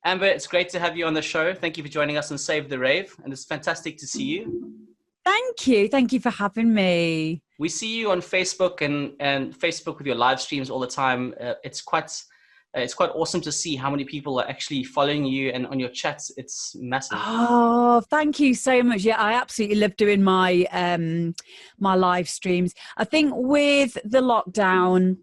Amber, it's great to have you on the show. Thank you for joining us on Save the Rave, and it's fantastic to see you. Thank you. Thank you for having me. We see you on Facebook and Facebook with your live streams all the time. It's quite awesome to see how many people are actually following you, and on your chats, it's massive. Oh, thank you so much. Yeah, I absolutely love doing my my live streams. I think with the lockdown,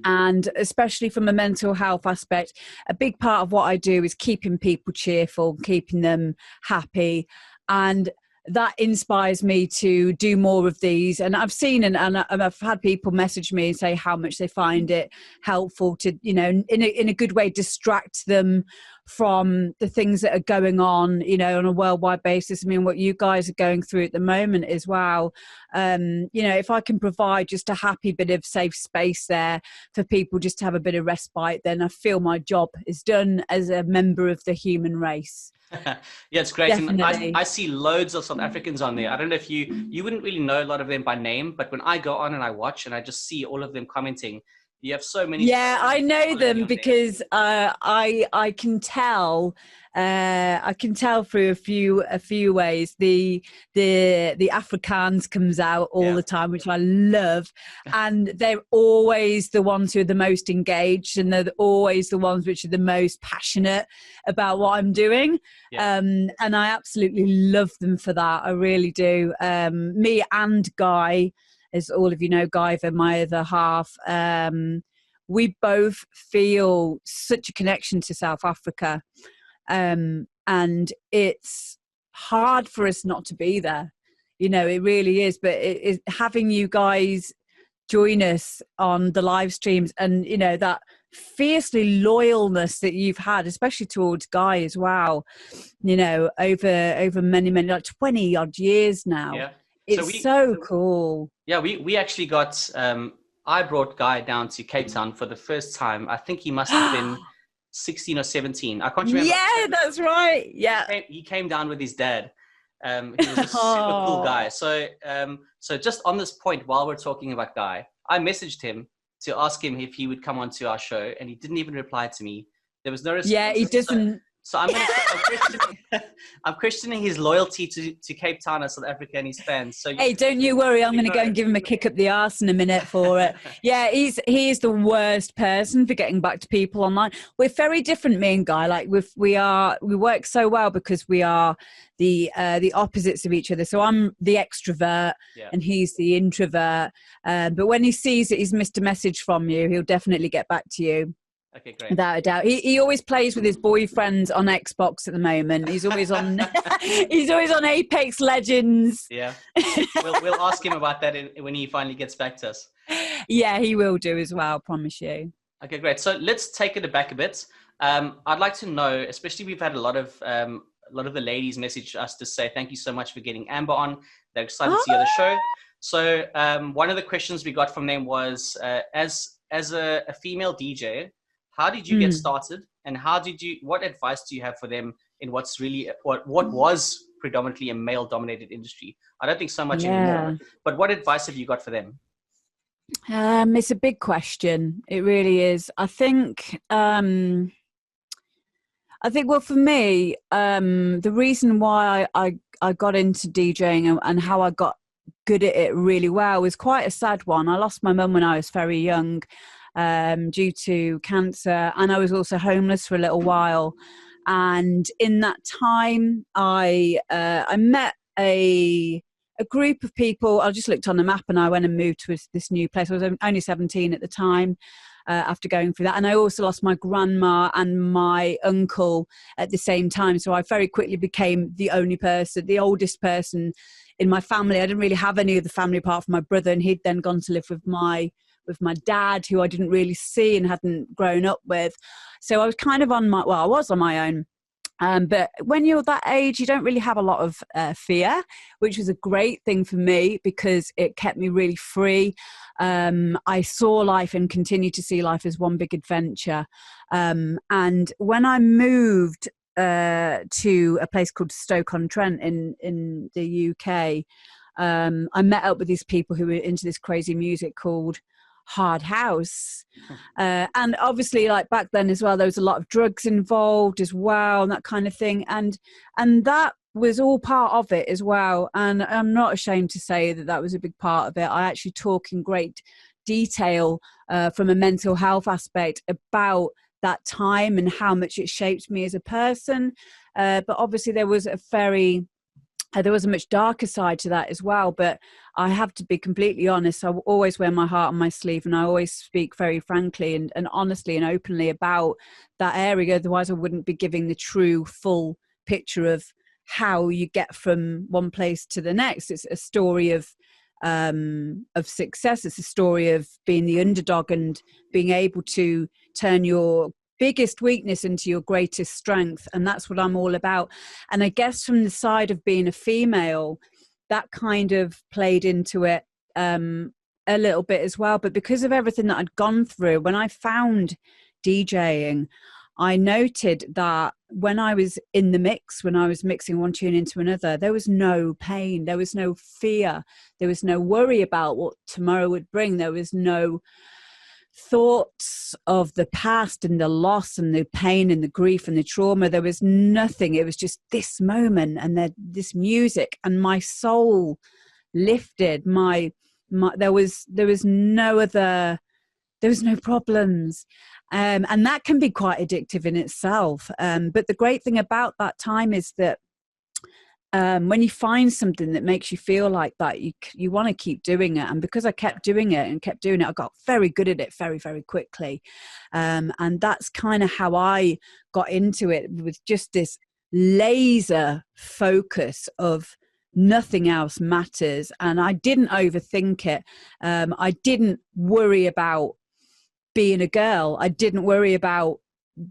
and especially from a mental health aspect, a big part of what I do is keeping people cheerful, keeping them happy, and that inspires me to do more of these. And I've seen and I've had people message me and say how much they find it helpful to, you know, in a good way, distract them from the things that are going on, you know, on a worldwide basis. I mean, what you guys are going through at the moment as well. You know, if I can provide just a happy bit of safe space there for people just to have a bit of respite, then I feel my job is done as a member of the human race. Yeah, it's great. Definitely. And I see loads of South Africans on there. I don't know if you wouldn't really know a lot of them by name, but when I go on and I watch and I just see all of them commenting, you have so many. Yeah, I know them because I can tell. I can tell through a few ways. The Afrikaans comes out all the time, which I love, and they're always the ones who are the most engaged, and they're always the ones which are the most passionate about what I'm doing. And I absolutely love them for that. I really do. Me and Guy, as all of you know, Guyver, my other half, we both feel such a connection to South Africa. And it's hard for us not to be there. You know, it really is. But having you guys join us on the live streams, and, you know, that fiercely loyalness that you've had, especially towards Guy as well, you know, over many, like 20 odd years now. Yeah. It's so cool. Yeah, we actually got, I brought Guy down to Cape Town for the first time. I think he must have been 16 or 17. I can't remember. Yeah, that's right. Yeah. He came down with his dad. He was a super cool guy. So just on this point, while we're talking about Guy, I messaged him to ask him if he would come onto our show, and he didn't even reply to me. There was no response. Yeah, he doesn't. So I'm questioning his loyalty to Cape Town and South Africa and his fans. So hey, don't you worry. I'm going to go and give him a kick up the arse in a minute for it. Yeah, he is the worst person for getting back to people online. We're very different, me and Guy. Like we work so well because we are the opposites of each other. So I'm the extrovert and he's the introvert. But when he sees that he's missed a message from you, he'll definitely get back to you. Okay, great. Without a doubt. He always plays with his boyfriends on Xbox at the moment. He's always on he's always on Apex Legends. Yeah. We'll ask him about that when he finally gets back to us. Yeah, he will do as well, I promise you. Okay, great. So let's take it back a bit. I'd like to know, especially we've had a lot of the ladies message us to say thank you so much for getting Amber on. They're excited to see you on the show. So one of the questions we got from them was, as a female DJ, how did you get started, and what advice do you have for them in what's really what was predominantly a male-dominated industry? I don't think so much anymore, but what advice have you got for them? It's a big question. It really is. I think well, for me, the reason why I got into DJing and how I got good at it really well was quite a sad one. I lost my mum when I was very young. Due to cancer, and I was also homeless for a little while. And in that time, I met a group of people. I just looked on the map and I went and moved to this new place. I was only 17 at the time. After going through that, and I also lost my grandma and my uncle at the same time. So I very quickly became the oldest person in my family. I didn't really have any of the family apart from my brother, and he'd then gone to live with my dad, who I didn't really see and hadn't grown up with. So I was kind of I was on my own. But when you're that age, you don't really have a lot of fear, which was a great thing for me because it kept me really free. I saw life and continue to see life as one big adventure. And when I moved to a place called Stoke-on-Trent in the UK, I met up with these people who were into this crazy music called hard house. And obviously, like back then as well, there was a lot of drugs involved as well, and that kind of thing. And that was all part of it as well. And I'm not ashamed to say that was a big part of it. I actually talk in great detail from a mental health aspect about that time and how much it shaped me as a person. But obviously there was a much darker side to that as well. But I have to be completely honest. I will always wear my heart on my sleeve, and I always speak very frankly and honestly and openly about that area. Otherwise I wouldn't be giving the true full picture of how you get from one place to the next. It's a story of success. It's a story of being the underdog and being able to turn your biggest weakness into your greatest strength. And that's what I'm all about. And I guess from the side of being a female, that kind of played into it a little bit as well. But because of everything that I'd gone through, when I found DJing, I noted that when I was in the mix, when I was mixing one tune into another, there was no pain, there was no fear, there was no worry about what tomorrow would bring. There was no thoughts of the past and the loss and the pain and the grief and the trauma. There was nothing. It was just this moment and this music, and my soul lifted. There was no problems. And that can be quite addictive in itself. But the great thing about that time is that when you find something that makes you feel like that, you want to keep doing it. And because I kept doing it, I got very good at it very, very quickly. And that's kind of how I got into it, with just this laser focus of nothing else matters. And I didn't overthink it. I didn't worry about being a girl. I didn't worry about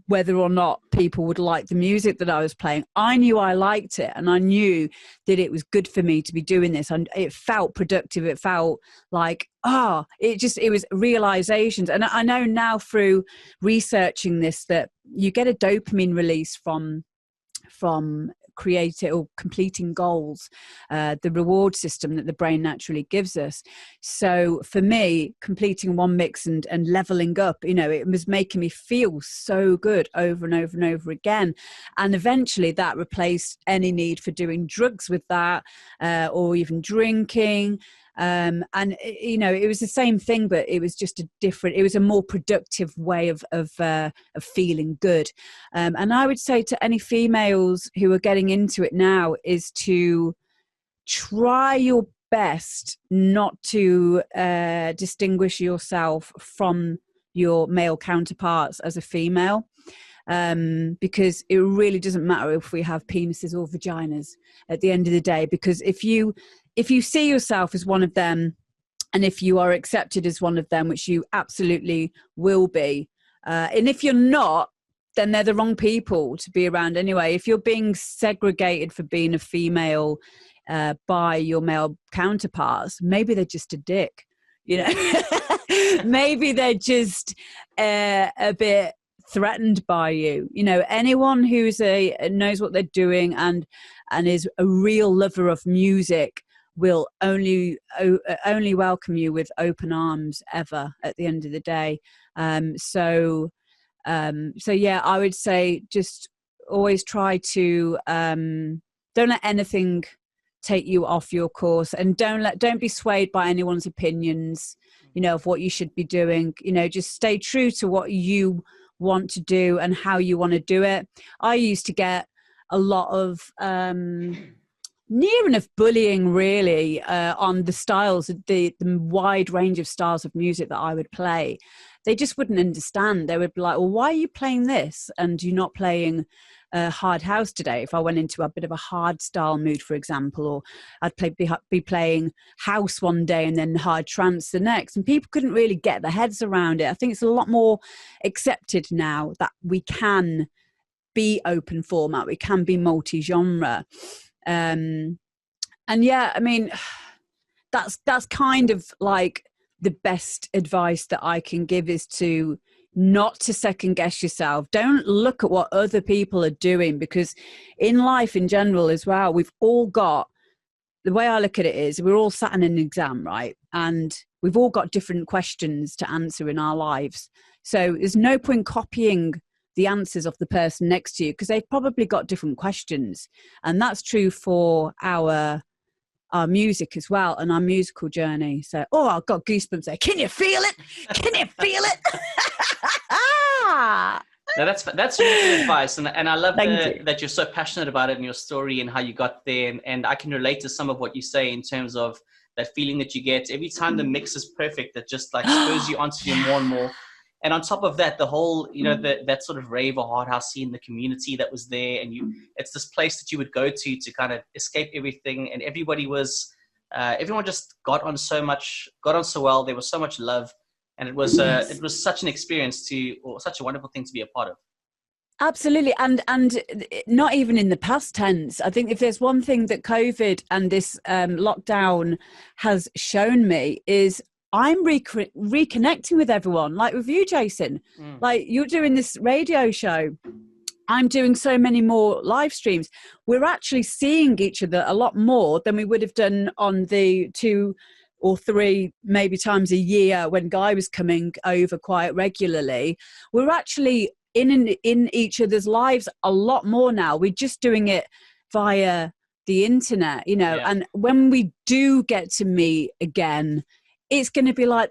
whether or not people would like the music that I was playing. I knew I liked it, and I knew that it was good for me to be doing this. And it felt productive. It felt like, it was realizations. And I know now through researching this that you get a dopamine release from completing goals, the reward system that the brain naturally gives us. So for me, completing one mix and leveling up, it was making me feel so good over and over and over again. And eventually that replaced any need for doing drugs with that, or even drinking. And it was the same thing, but it was just it was a more productive way of feeling good. And I would say to any females who are getting into it now is to try your best not to distinguish yourself from your male counterparts as a female. Because it really doesn't matter if we have penises or vaginas at the end of the day, because if you see yourself as one of them, and if you are accepted as one of them, which you absolutely will be, and if you're not, then they're the wrong people to be around anyway. If you're being segregated for being a female by your male counterparts, maybe they're just a dick, maybe they're just a bit threatened by you. Anyone who's knows what they're doing and is a real lover of music will only welcome you with open arms ever at the end of the day. So yeah, I would say just always try to don't let anything take you off your course, and don't be swayed by anyone's opinions, of what you should be doing. Just stay true to what you want to do and how you want to do it. I used to get a lot of near enough bullying, really, on the styles, the wide range of styles of music that I would play. They just wouldn't understand. They would be like, well, why are you playing this and you're not playing hard house today? If I went into a bit of a hard style mood, for example, or I'd be playing house one day and then hard trance the next, and people couldn't really get their heads around it. I think it's a lot more accepted now that we can be open format, we can be multi-genre. And yeah, I mean, that's kind of like the best advice that I can give, is to not to second guess yourself. Don't look at what other people are doing, because in life in general as well, we've all got, the way I look at it is, we're all sat in an exam, right? And we've all got different questions to answer in our lives. So there's no point copying the answers of the person next to you, because they've probably got different questions. And that's true for our music as well, and our musical journey. So, I've got goosebumps there. Can you feel it? Can you feel it? No, that's really good advice, and I love that you're so passionate about it and your story and how you got there, and I can relate to some of what you say in terms of that feeling that you get every time the mix is perfect, that just like spurs you onto you more and more. And on top of that, the whole, that sort of rave or hard house scene, the community that was there, and it's this place that you would go to kind of escape everything, and everybody was, everyone just got on so well. There was so much love. And it was such an experience or such a wonderful thing to be a part of. Absolutely. And not even in the past tense. I think if there's one thing that COVID and this lockdown has shown me is I'm reconnecting with everyone, like with you, Jason. Like you're doing this radio show. I'm doing so many more live streams. We're actually seeing each other a lot more than we would have done on the 2 or 3 maybe times a year when Guy was coming over quite regularly. We're actually in each other's lives a lot more now. We're just doing it via the internet, and when we do get to meet again, it's going to be like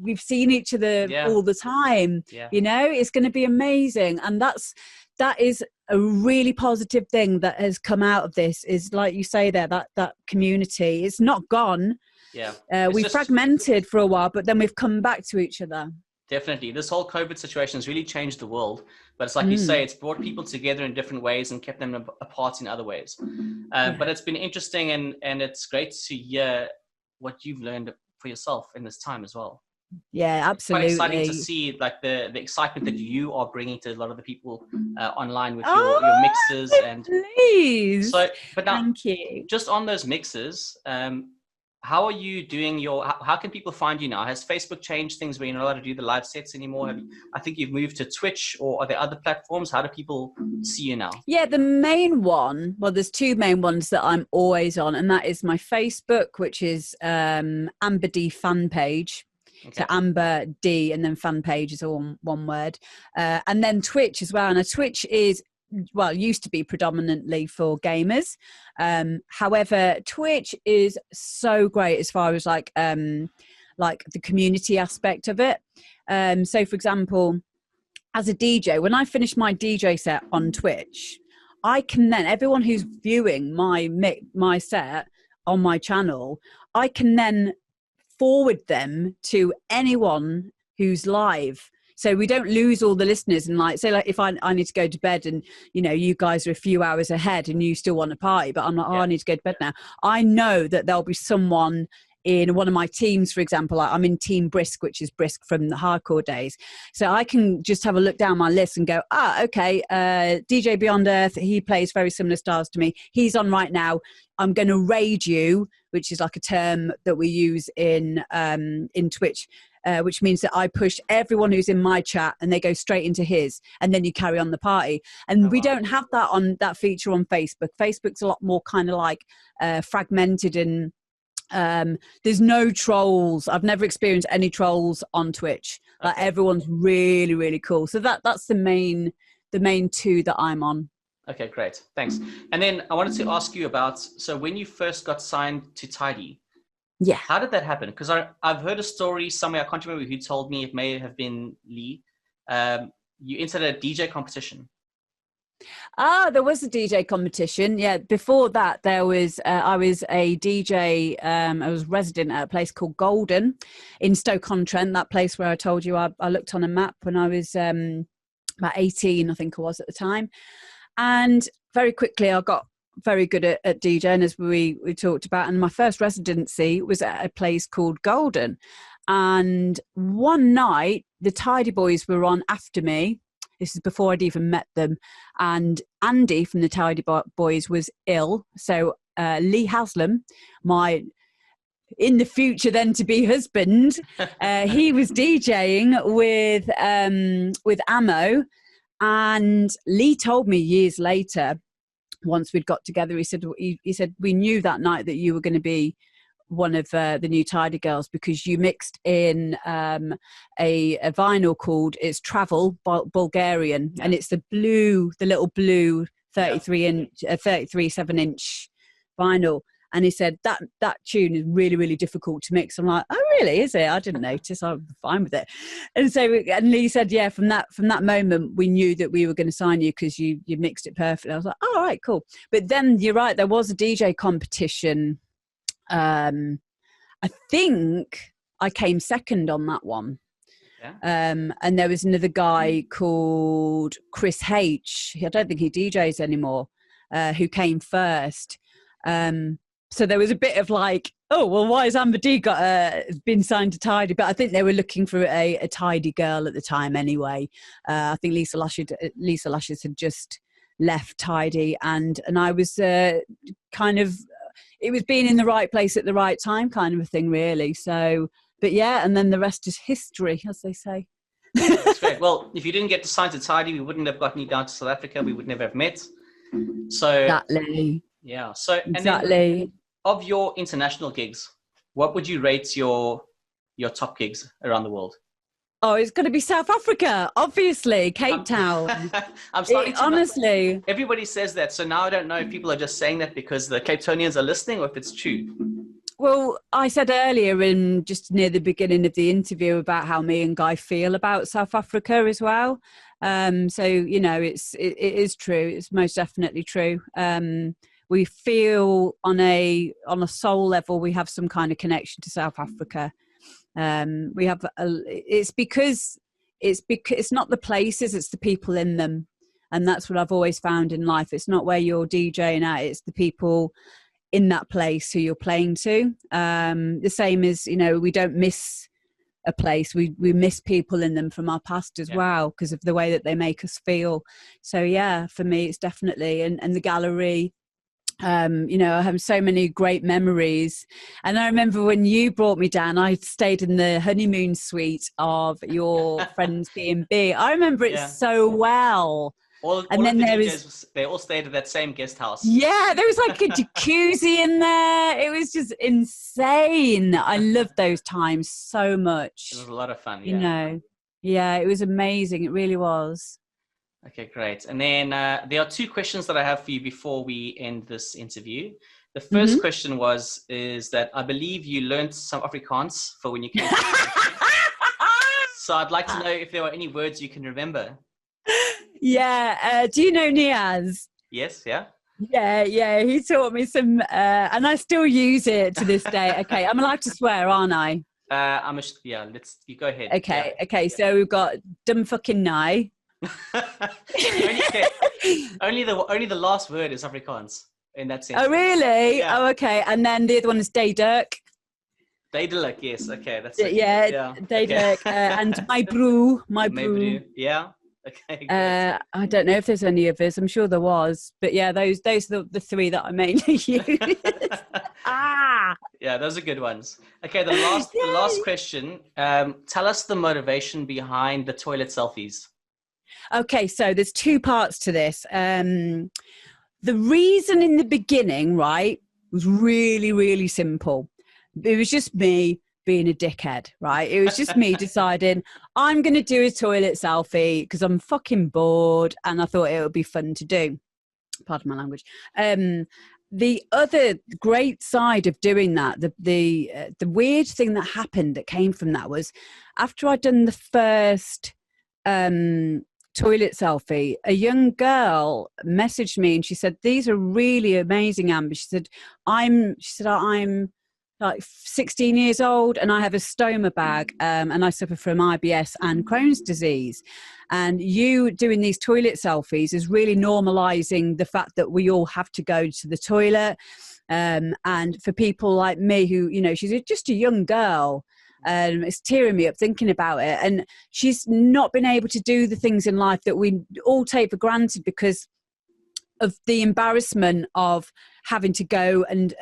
we've seen each other all the time. It's going to be amazing. And that is a really positive thing that has come out of this, is like you say there, that community. It's not gone. We fragmented for a while, but then we've come back to each other. Definitely. This whole COVID situation has really changed the world. But it's like you say, it's brought people together in different ways and kept them apart in other ways. But it's been interesting, and it's great to hear what you've learned for yourself in this time as well. Yeah, absolutely. It's quite exciting to see like the excitement that you are bringing to a lot of the people online with your mixes. Please. So, but now, thank you. Just on those mixes, how are you doing how can people find you now? Has Facebook changed things where you're not allowed to do the live sets anymore? I think you've moved to Twitch, or are there other platforms? How do people see you now? Yeah, the main one, there's 2 main ones that I'm always on, and that is my Facebook, which is Amber D fan page. Okay. So Amber D and then fan page is all one word. And then Twitch as well. And Twitch is, used to be predominantly for gamers. However, Twitch is so great as far as like the community aspect of it. So for example, as a DJ, when I finish my DJ set on Twitch, I can then, everyone who's viewing my set on my channel, I can then forward them to anyone who's live. So we don't lose all the listeners, and like, say like if I need to go to bed and you guys are a few hours ahead and you still want to party, but I'm like, I need to go to bed now. I know that there'll be someone in one of my teams, for example. I'm in Team Brisk, which is Brisk from the hardcore days. So I can just have a look down my list and go, okay, DJ Beyond Earth, he plays very similar styles to me. He's on right now. I'm going to raid you, which is like a term that we use in Twitch, which means that I push everyone who's in my chat and they go straight into his, and then you carry on the party. And we don't have that feature on Facebook. Facebook's a lot more kind of like fragmented, and there's no trolls. I've never experienced any trolls on Twitch. Like everyone's really, really cool. So that's the main 2 that I'm on. Okay, great. Thanks. And then I wanted to ask you about, so when you first got signed to Tidy, how did that happen? Because I've heard a story somewhere, I can't remember who told me, it may have been Lee. You entered a DJ competition. There was a DJ competition. Yeah, before that there was I was a DJ. I was resident at a place called Golden in Stoke-on-Trent, that place where I told you I looked on a map when I was about 18, I think I was at the time. And very quickly I got very good at DJing, as we talked about. And my first residency was at a place called Golden. And one night the Tidy Boys were on after me. This is before I'd even met them. And Andy from the Tidy Boys was ill. So Lee Haslam, my in the future then to be husband, he was DJing with Ammo. And Lee told me years later, once we'd got together, he said we knew that night that you were going to be one of the new Tidy Girls because you mixed in a vinyl called it's Travel Bulgarian, and it's the little blue 33.7-inch vinyl. And he said that tune is really, really difficult to mix. I'm like, oh, really? Is it? I didn't notice. I'm fine with it. And he said, yeah, from that moment, we knew that we were going to sign you because you mixed it perfectly. I was like, oh, all right, cool. But then you're right. There was a DJ competition. I think I came second on that one. Yeah. And there was another guy called Chris H. I don't think he DJs anymore, who came first. So there was a bit of like, oh, well, why has Amber D been signed to Tidy? But I think they were looking for a Tidy girl at the time anyway. I think Lisa Luscious had just left Tidy, and I was kind of, it was being in the right place at the right time kind of a thing, really. So, but yeah, and then the rest is history, as they say. That's great. Well, if you didn't get to sign to Tidy, we wouldn't have gotten you down to South Africa. We would never have met. So exactly. Yeah. So exactly. And of your international gigs, what would you rate your top gigs around the world? Oh, it's going to be South Africa, obviously, Cape Town. I'm starting to honestly. Everybody says that, so now I don't know if people are just saying that because the Cape Townians are listening or if it's true. Well, I said earlier just near the beginning of the interview about how me and Guy feel about South Africa as well. So, you know, it is true. It's most definitely true. We feel on a soul level, we have some kind of connection to South Africa. We have, it's because it's not the places, it's the people in them. And that's what I've always found in life. It's not where you're DJing at, it's the people in that place who you're playing to. The same as, you know, we don't miss a place, we miss people in them from our past as well, because of the way that they make us feel. So yeah, for me it's definitely, and the gallery, you know, I have so many great memories. And I remember when you brought me down, I stayed in the honeymoon suite of your friend's B&B. I remember it so well. And then there was, they all stayed at that same guest house. Yeah, there was like a jacuzzi in there. It was just insane. I loved those times so much. It was a lot of fun. You know, yeah, it was amazing. It really was. Okay, great. And then there are two questions that I have for you before we end this interview. The first question is that I believe you learned some Afrikaans for when you came to So I'd like to know if there are any words you can remember. Yeah. Do you know Niaz? Yes, yeah. Yeah. He taught me some, and I still use it to this day. Okay, I'm allowed to swear, aren't I? You go ahead. Okay. So we've got dumb fucking nai. only the last word is Afrikaans in that sense. Oh really? Yeah. Oh okay. And then the other one is Daydirk. Daydirk, yes. Okay, that's it. Yeah. Daydirk, and my brew. Yeah. Okay. I don't know if there's any others. I'm sure there was, but yeah, those are the three that I mainly use. Yeah, those are good ones. Okay, the last question. Tell us the motivation behind the toilet selfies. Okay, so there's two parts to this. The reason in the beginning, right, was really, really simple. It was just me being a dickhead, right? It was just me deciding I'm going to do a toilet selfie because I'm fucking bored and I thought it would be fun to do. Pardon my language. The other great side of doing that, the weird thing that happened that came from that was after I'd done the first toilet selfie, a young girl messaged me and she said, "These are really amazing, Amber." She said, I'm like 16 years old and I have a stoma bag and I suffer from IBS and Crohn's disease. And you doing these toilet selfies is really normalizing the fact that we all have to go to the toilet. And for people like me who, you know, she's just a young girl, it's tearing me up thinking about it. And she's not been able to do the things in life that we all take for granted because of the embarrassment of having to go and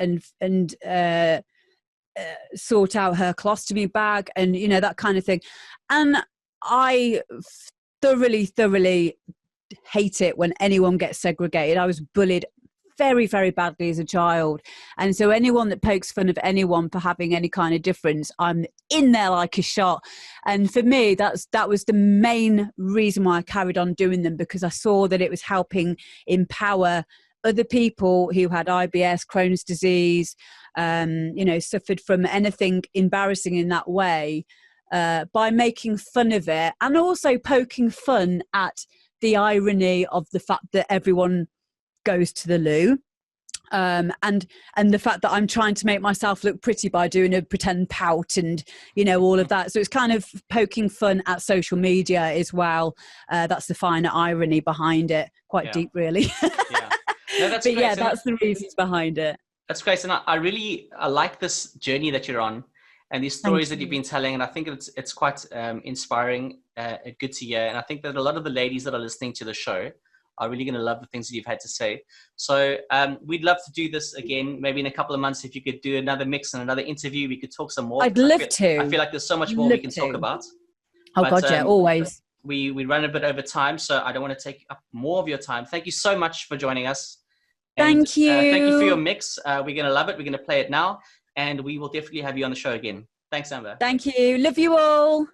sort out her colostomy bag and, you know, that kind of thing. And I thoroughly hate it when anyone gets segregated. I was bullied very, very badly as a child. And so anyone that pokes fun of anyone for having any kind of difference, I'm in there like a shot. And for me, that was the main reason why I carried on doing them, because I saw that it was helping empower other people who had IBS, Crohn's disease, suffered from anything embarrassing in that way, by making fun of it, and also poking fun at the irony of the fact that everyone goes to the loo, and the fact that I'm trying to make myself look pretty by doing a pretend pout and all of that. So it's kind of poking fun at social media as well. That's the finer irony behind it. Quite deep, really. Yeah. No, that's but great. yeah, that's the reasons behind it. That's great, and I like this journey that you're on, and these stories that you've been telling, and I think it's quite inspiring, good to hear. And I think that a lot of the ladies that are listening to the show are really going to love the things that you've had to say. So we'd love to do this again, maybe in a couple of months. If you could do another mix and another interview, we could talk some more. I'd love to. I feel like there's so much more we can talk about. Oh, God, yeah, always. We run a bit over time, so I don't want to take up more of your time. Thank you so much for joining us. Thank you. Thank you for your mix. We're going to love it. We're going to play it now, and we will definitely have you on the show again. Thanks, Amber. Thank you. Love you all.